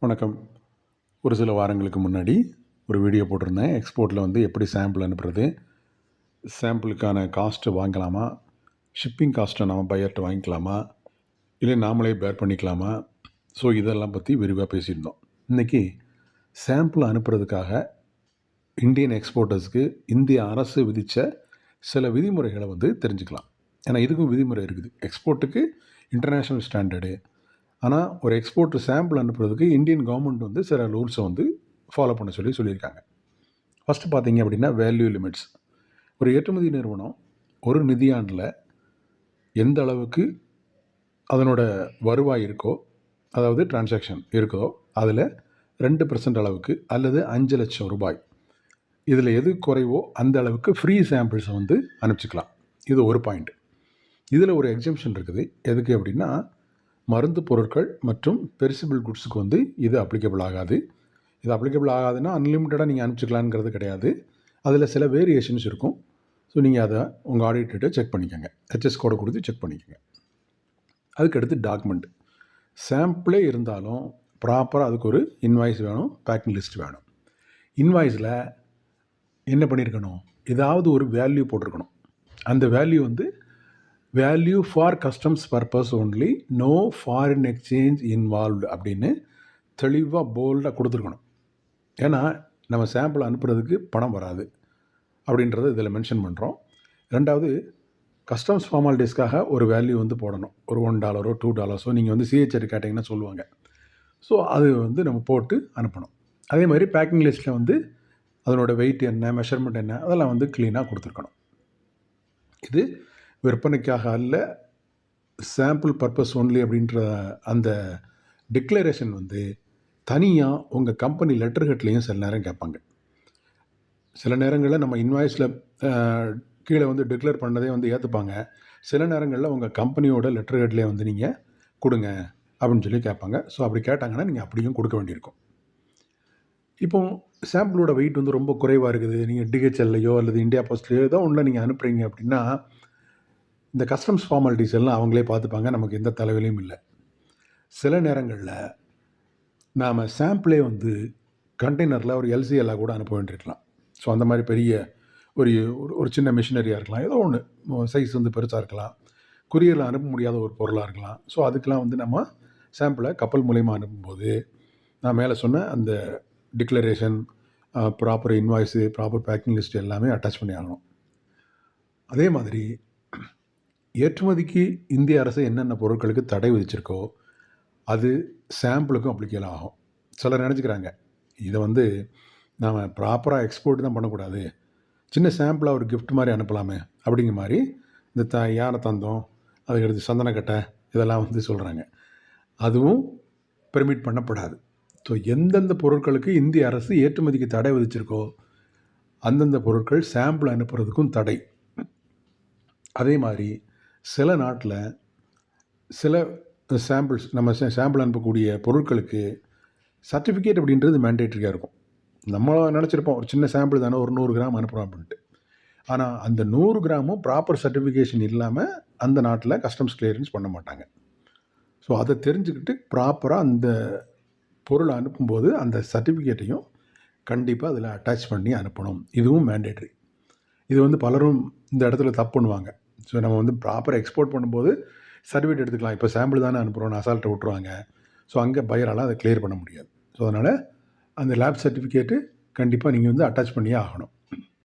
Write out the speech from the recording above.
வணக்கம். ஒரு சில வாரங்களுக்கு முன்னாடி ஒரு வீடியோ போட்டிருந்தேன். எக்ஸ்போர்ட்டில் எப்படி சாம்பிள் அனுப்புறது, சாம்பிளுக்கான காஸ்ட்டு வாங்கலாமா, ஷிப்பிங் காஸ்ட்டை நம்ம பையர்கிட்ட வாங்கிக்கலாமா, இல்லை நாமளே பேர் பண்ணிக்கலாமா? ஸோ இதெல்லாம் பற்றி விரிவாக பேசியிருந்தோம். இன்றைக்கி சாம்பிள் அனுப்புறதுக்காக இந்தியன் எக்ஸ்போர்ட்டர்ஸ்க்கு இந்திய அரசு விதித்த சில விதிமுறைகளை தெரிஞ்சுக்கலாம். ஏன்னா இதுக்கும் விதிமுறை இருக்குது. எக்ஸ்போர்ட்டுக்கு இன்டர்நேஷ்னல் ஸ்டாண்டர்டு. ஆனால் ஒரு எக்ஸ்போர்ட் சாம்பிள் அனுப்புறதுக்கு இந்தியன் கவர்மெண்ட் சில ரூல்ஸை ஃபாலோ பண்ண சொல்லியிருக்காங்க. ஃபஸ்ட்டு பார்த்தீங்க அப்படின்னா வேல்யூ லிமிட்ஸ். ஒரு ஏற்றுமதி நிறுவனம் ஒரு நிதியாண்டில் எந்த அளவுக்கு அதனோட வருவாய் இருக்கோ, அதாவது டிரான்சாக்ஷன் இருக்கோ, அதில் 2% அளவுக்கு அல்லது 5 லட்சம் ரூபாய், இதில் எது குறைவோ அந்த அளவுக்கு ஃப்ரீ சாம்பிள்ஸை அனுப்பிச்சிக்கலாம். இது ஒரு பாயிண்ட். இதில் ஒரு எக்ஸம்ஷன் இருக்குது. எதுக்கு அப்படின்னா, மருந்து பொருட்கள் மற்றும் பெரிசிபிள் குட்ஸுக்கு இது அப்ளிகபிள் ஆகாது. இது அப்ளிகபிள் ஆகாதுன்னா அன்லிமிட்டடாக நீங்கள் அனுப்பிச்சிக்கலாங்கிறது கிடையாது. அதில் சில வேரியேஷன்ஸ் இருக்கும். ஸோ நீங்கள் அதை உங்கள் ஆடிட்டர்கிட்ட செக் பண்ணிக்கோங்க. ஹெச்எஸ் கோடை கொடுத்து செக் பண்ணிக்கோங்க. அதுக்கடுத்து டாக்குமெண்ட். சாம்பிளே இருந்தாலும் ப்ராப்பராக அதுக்கு ஒரு இன்வாய்ஸ் வேணும், பேக்கிங் லிஸ்ட் வேணும். இன்வாய்ஸில் என்ன பண்ணியிருக்கணும், ஏதாவது ஒரு வேல்யூ போட்டிருக்கணும். அந்த value value for customs purpose only, no foreign exchange involved அப்படின்னு தெளிவாக போல்டாக கொடுத்துருக்கணும். ஏன்னா நம்ம சாம்பிள் அனுப்புறதுக்கு பணம் வராது அப்படின்றத இதில் மென்ஷன் பண்ணுறோம். ரெண்டாவது, கஸ்டம்ஸ் ஃபார்மாலிட்டிஸ்க்காக ஒரு வேல்யூ போடணும். ஒரு $1 $2 நீங்கள் சிஹெச்ஆர் கேட்டிங்கன்னா சொல்லுவாங்க. ஸோ அது நம்ம போட்டு அனுப்பணும். அதே மாதிரி பேக்கிங் லிஸ்ட்டில் அதனோட வெயிட் என்ன, மெஷர்மெண்ட் என்ன, அதெல்லாம் க்ளீனாக கொடுத்துருக்கணும். இது விற்பனைக்காக அல்ல, சாம்பிள் பர்பஸ் ஒன்லி அப்படின்ற அந்த டிக்ளரேஷன் தனியாக உங்கள் கம்பெனி லெட்டர் ஹெட்லேயும் சில நேரம் கேட்பாங்க. சில நேரங்களில் நம்ம இன்வாய்ஸில் கீழே டிக்ளேர் பண்ணதே ஏற்றுப்பாங்க. சில நேரங்களில் உங்கள் கம்பெனியோட லெட்டர் ஹெட்லேயே நீங்கள் கொடுங்க அப்படின்னு சொல்லி கேட்பாங்க. ஸோ அப்படி கேட்டாங்கன்னா நீங்கள் அப்படியும் கொடுக்க வேண்டியிருக்கும். இப்போ சாம்பிளோட வெயிட் ரொம்ப குறைவாக இருக்குது, நீங்கள் டிஹெச்எல்லையோ அல்லது இந்தியா போஸ்ட்லையோ ஏதோ ஒன்றில் நீங்கள் அனுப்புகிறீங்க அப்படின்னா, இந்த கஸ்டம்ஸ் ஃபார்மாலிட்டிஸ் எல்லாம் அவங்களே பார்த்துப்பாங்க. நமக்கு எந்த தலைவலியும் இல்லை. சில நேரங்களில் நாம் சாம்பிளே கண்டெய்னரில் ஒரு எல்சிஎல்லாக கூட அனுப்ப வேண்டியிருக்கலாம். ஸோ அந்த மாதிரி பெரிய ஒரு ஒரு சின்ன மிஷினரியாக இருக்கலாம், ஏதோ ஒன்று சைஸ் பெருசாக இருக்கலாம், கொரியரில் அனுப்ப முடியாத ஒரு பொருளாக இருக்கலாம். ஸோ அதுக்கெலாம் நம்ம சாம்பிளை கப்பல் மூலயமா அனுப்பும்போது நான் மேலே சொன்ன அந்த declaration, proper invoice, proper packing list எல்லாமே அட்டாச் பண்ணி ஆகணும். அதே மாதிரி ஏற்றுமதிக்கு இந்திய அரசு என்னென்ன பொருட்களுக்கு தடை விதிச்சிருக்கோ அது சாம்பிளுக்கும் அப்ளிகேபிள் ஆகும். சிலர் நினச்சிக்கிறாங்க இதை நாம் ப்ராப்பராக எக்ஸ்போர்ட் தான் பண்ணக்கூடாது, சின்ன சாம்பிளாக ஒரு கிஃப்ட் மாதிரி அனுப்பலாமே அப்படிங்கிற மாதிரி இந்த யானை தந்தம், அதுக்கடுத்து சந்தனக்கட்டை இதெல்லாம் சொல்கிறாங்க. அதுவும் பெர்மிட் பண்ணப்படாது. ஸோ எந்தெந்த பொருட்களுக்கு இந்திய அரசு ஏற்றுமதிக்கு தடை விதிச்சிருக்கோ அந்தந்த பொருட்கள் சாம்பிள் அனுப்புறதுக்கும் தடை. அதே மாதிரி சில நாட்டில் சில சாம்பிள்ஸ், நம்ம சாம்பிள் அனுப்பக்கூடிய பொருட்களுக்கு சர்டிஃபிகேட் அப்படின்றது மேண்டேட்டரியாக இருக்கும். நம்ம நினச்சிருப்போம் ஒரு சின்ன சாம்பிள் தானே, ஒரு 100 கிராம் அனுப்புகிறோம் அப்படின்ட்டு. ஆனால் அந்த 100 கிராமும் ப்ராப்பர் சர்டிஃபிகேஷன் இல்லாமல் அந்த நாட்டில் கஸ்டம்ஸ் கிளியரன்ஸ் பண்ண மாட்டாங்க. ஸோ அதை தெரிஞ்சுக்கிட்டு ப்ராப்பராக அந்த பொருளை அனுப்பும்போது அந்த சர்டிஃபிகேட்டையும் கண்டிப்பாக அதில் அட்டாச் பண்ணி அனுப்பணும். இதுவும் மேண்டேட்ரி. இது பலரும் இந்த இடத்துல தப்பு பண்ணுவாங்க. ஸோ நம்ம ப்ராப்பராக எக்ஸ்போர்ட் பண்ணும்போது சர்டிஃபிகேட் எடுத்துக்கலாம், இப்போ சாம்பிள் தானே அனுப்புகிறோன்னு அசால்ட்டை விட்டுருவாங்க. ஸோ அங்கே பையரால் அதை கிளியர் பண்ண முடியாது. ஸோ அதனால் அந்த லேப் சர்டிஃபிகேட்டு கண்டிப்பாக நீங்கள் அட்டாச் பண்ணியே ஆகணும்.